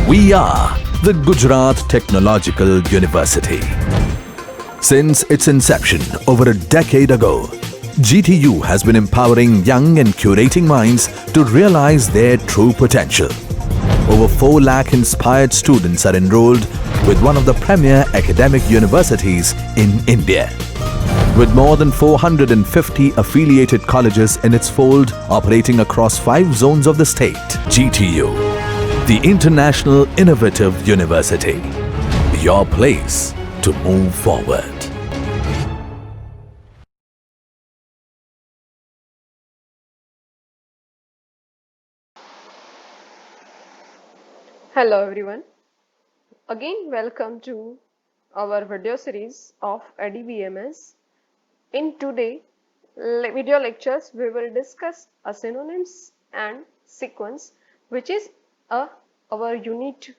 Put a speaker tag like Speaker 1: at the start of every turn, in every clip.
Speaker 1: We are the Gujarat Technological University. Since its inception over a decade ago, GTU has been empowering young and curating minds to realize their true potential. Over 4 lakh inspired students are enrolled with one of the premier academic universities in India. With more than 450 affiliated colleges in its fold operating across 5 zones of the state, GTU, the International Innovative University, your place to move forward.
Speaker 2: Hello everyone. Again welcome to our video series of ADBMS. In today video lectures we will discuss a synonyms and sequence, which is our unit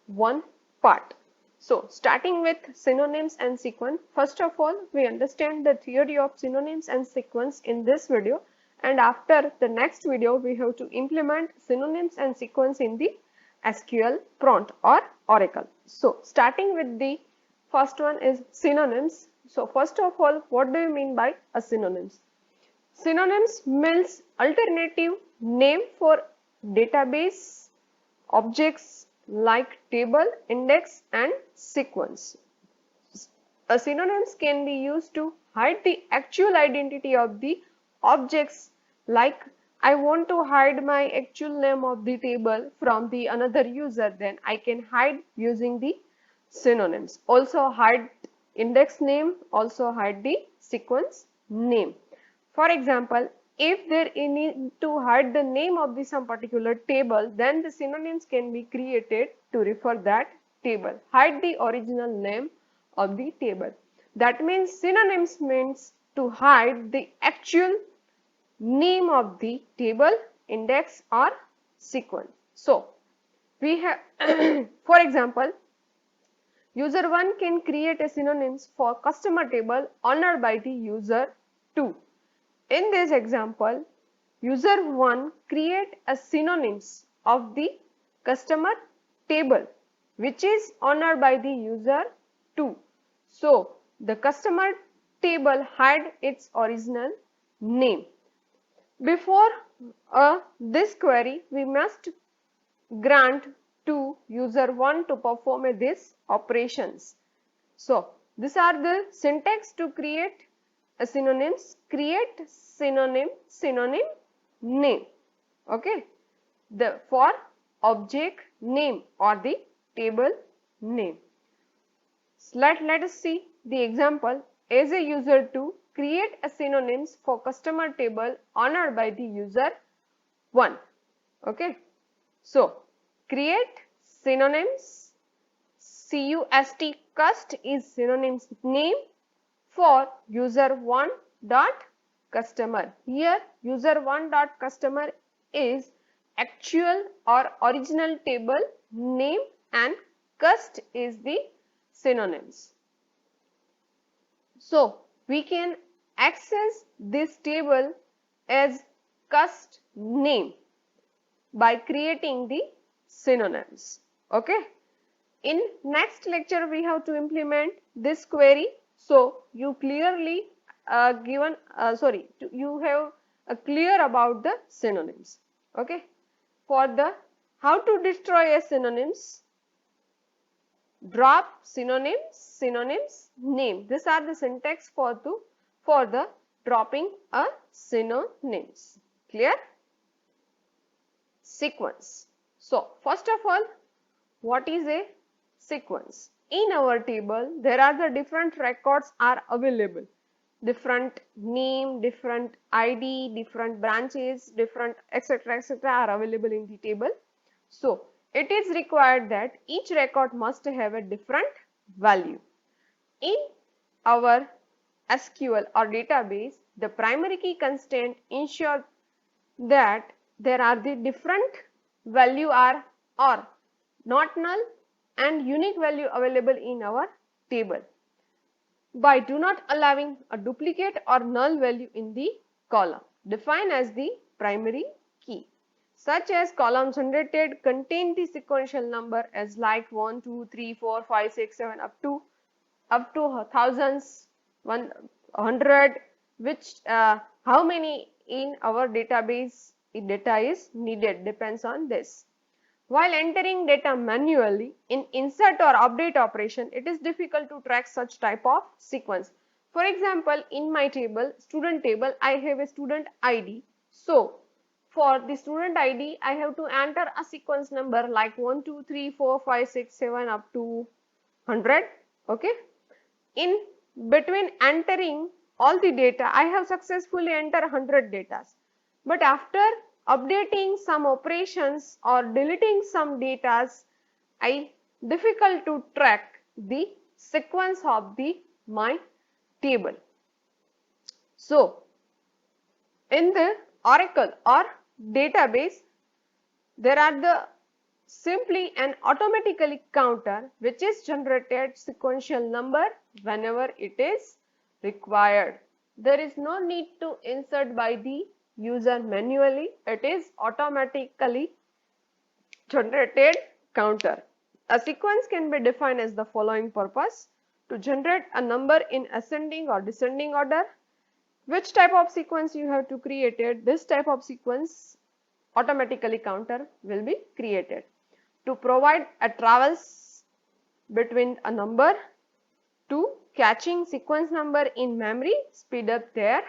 Speaker 2: 1 part. So starting with synonyms and sequence, first of all we understand the theory of synonyms and sequence in this video, and after the next video we have to implement synonyms and sequence in the SQL prompt or Oracle. So starting with the first one is synonyms. So first of all, what do you mean by a synonyms? Synonyms means alternative name for database objects like table, index and sequence. A synonyms can be used to hide the actual identity of the objects, like I want to hide my actual name of the table from the another user, then I can hide using the synonyms. Also hide index name, also hide the sequence name. For example, if there need to hide the name of the some particular table, then the synonyms can be created to refer that table. Hide the original name of the table. That means synonyms means to hide the actual name of the table, index or sequence. So we have for example, user 1 can create a synonyms for customer table honored by the user 2. In this example, user 1 create a synonyms of the customer table which is honored by the user 2. So the customer table hide its original name. Before this query, we must grant to user 1 to perform this operations. So these are the syntax to create a synonyms. Create synonym, synonym name. Okay, the for object name or the table name. Let us see the example. As a user 2, create a synonyms for customer table honored by the user 1. Okay, so create synonyms. cust is synonyms name for user 1 dot customer. Here user 1 dot customer is actual or original table name and cust is the synonyms. So we can access this table as cust name by creating the synonyms. Okay. In next lecture we have to implement this query. So you clearly you have clear about the synonyms. Okay. For the how to destroy a synonyms, drop synonyms, synonyms name. These are the syntax for the dropping a synonyms. Clear? Sequence. So first of all, what is a sequence? In our table, there are the different records are available. Different name, different ID, different branches, different etc. are available in the table. So it is required that each record must have a different value. In our SQL or database, the primary key constant ensure that there are the different value are or not null and unique value available in our table by do not allowing a duplicate or null value in the column defined as the primary key. such as columns generated contain the sequential number as like 1, 2, 3, 4, 5, 6, 7 up to thousands, 100, which how many in our database data is needed depends on this. While entering data manually in insert or update operation, it is difficult to track such type of sequence. For example, in my table, student table, I have a student ID. So, for the student ID, I have to enter a sequence number like 1, 2, 3, 4, 5, 6, 7 up to 100. Okay. In between entering all the data, I have successfully entered 100 data. But after updating some operations or deleting some data, I difficult to track the sequence of the my table. So, in the Oracle or database, there are the simply an automatically counter which is generated sequential number whenever it is required. There is no need to insert by the user manually, it is automatically generated counter. A sequence can be defined as the following purpose: to generate a number in ascending or descending order. Which type of sequence you have to create it? This type of sequence automatically counter will be created. To provide a travels between a number, to catching sequence number in memory, speed up their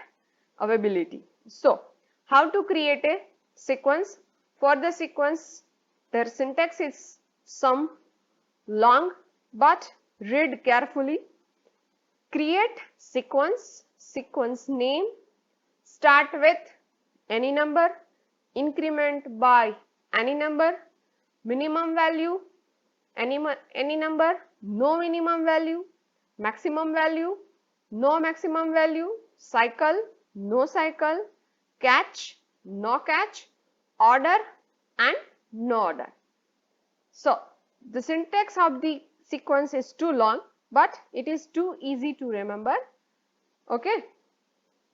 Speaker 2: availability. So, how to create a sequence? For the sequence, their syntax is some long, but read carefully. Create sequence, sequence name, start with any number, increment by any number, minimum value, any number, no minimum value, maximum value, no maximum value, cycle, no cycle, catch, no catch, order and no order. So, the syntax of the sequence is too long, but it is too easy to remember. Okay.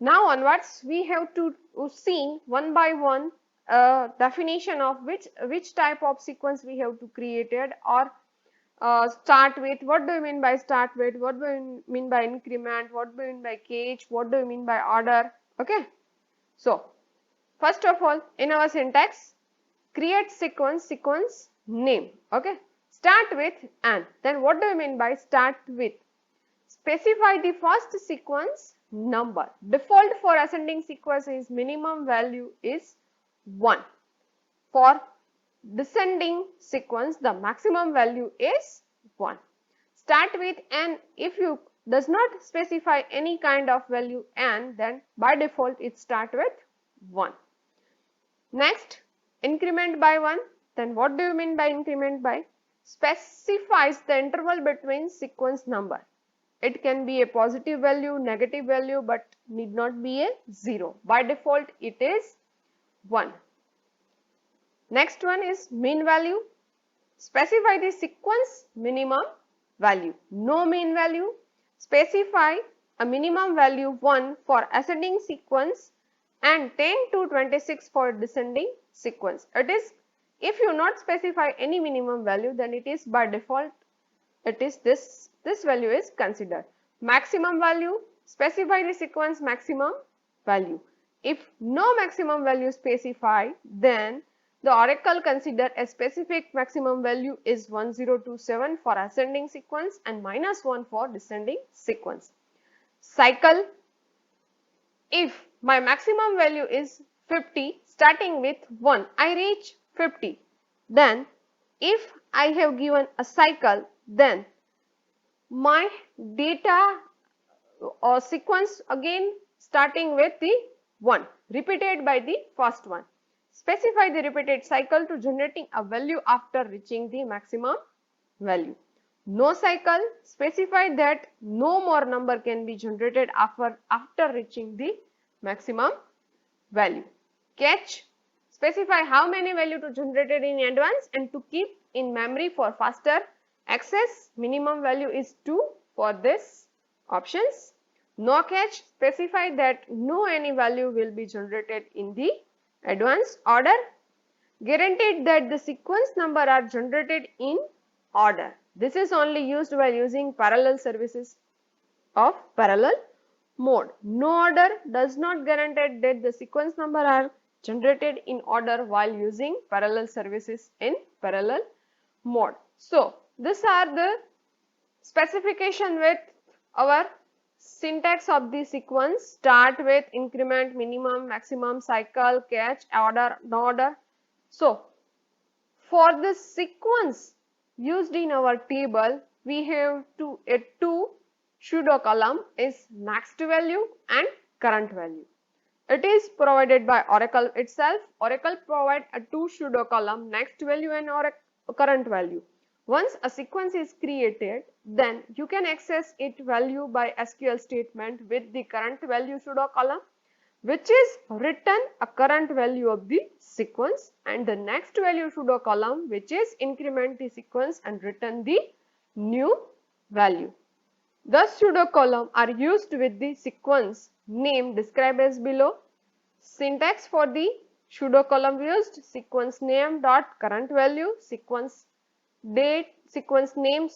Speaker 2: Now onwards, we have to see one by one definition of which type of sequence we have to created, or start with. What do you mean by start with? What do you mean by increment? What do you mean by catch? What do you mean by order? Okay. So, first of all, in our syntax, create sequence, sequence name. Okay. Start with and. Then what do you mean by start with? Specify the first sequence number. Default for ascending sequence is minimum value is 1. For descending sequence, the maximum value is 1. Start with n. If you does not specify any kind of value n, then by default it start with 1. Next, increment by 1. Then what do you mean by increment by? Specifies the interval between sequence number. It can be a positive value, negative value, but need not be a 0. By default, it is 1. Next one is mean value. Specify the sequence minimum value. No mean value. Specify a minimum value 1 for ascending sequence and 10 to 26 for descending sequence. It is, if you not specify any minimum value, then it is by default, it is this value is considered. Maximum value, specify the sequence maximum value. If no maximum value specified, then the Oracle consider a specific maximum value is 1027 for ascending sequence and -1 for descending sequence. Cycle, if my maximum value is 50 starting with 1, I reach 50, then if I have given a cycle, then my data or sequence again starting with the 1 repeated by the first one. Specify the repeated cycle to generating a value after reaching the maximum value. No cycle, specify that no more number can be generated after reaching the maximum value. Catch, specify how many value to generated in advance and to keep in memory for faster access. Minimum value is 2 for this options. No catch, specify that no any value will be generated in the advanced order. guaranteed that the sequence number are generated in order. This is only used while using parallel services of parallel mode. No order does not guarantee that the sequence number are generated in order while using parallel services in parallel mode. So, these are the specification with our syntax of the sequence. Start with increment, minimum, maximum, cycle, catch, order, no order. So, for the sequence used in our table, we have two pseudo column is next value and current value. It is provided by Oracle itself. Oracle provide a two pseudo column, next value and current value. Once a sequence is created, then you can access its value by SQL statement with the current value pseudo column, which is written a current value of the sequence, and the next value pseudo column, which is increment the sequence and return the new value. The pseudo column are used with the sequence name described as below. Syntax for the pseudo column used: sequence name dot current value, sequence date, sequence name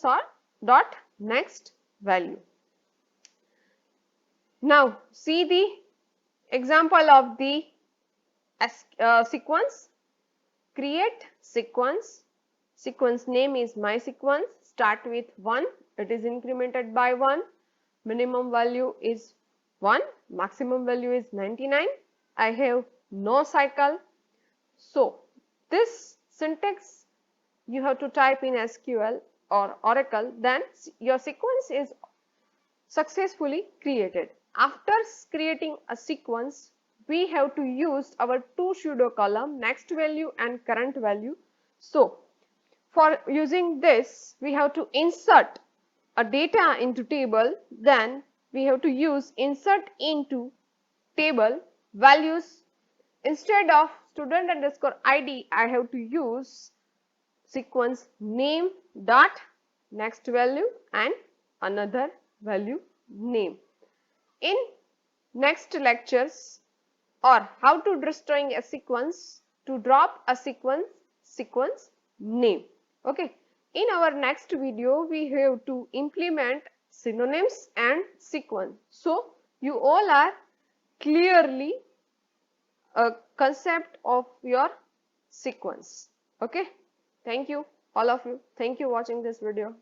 Speaker 2: dot next value. Now see the example of the sequence. Create sequence. Sequence name is my sequence. Start with 1. It is incremented by 1. Minimum value is 1. Maximum value is 99. I have no cycle. So, this syntax you have to type in SQL or Oracle, then your sequence is successfully created. After creating a sequence, we have to use our two pseudo column, next value and current value. So, for using this, we have to insert a data into table, then we have to use insert into table values. Instead of student underscore ID, I have to use sequence name dot next value and another value name. In next lectures, or how to destroying a sequence, to drop a sequence name. Okay. In our next video, we have to implement synonyms and sequence. So, you all are clearly a concept of your sequence. Okay. Thank you all of you. Thank you watching this video.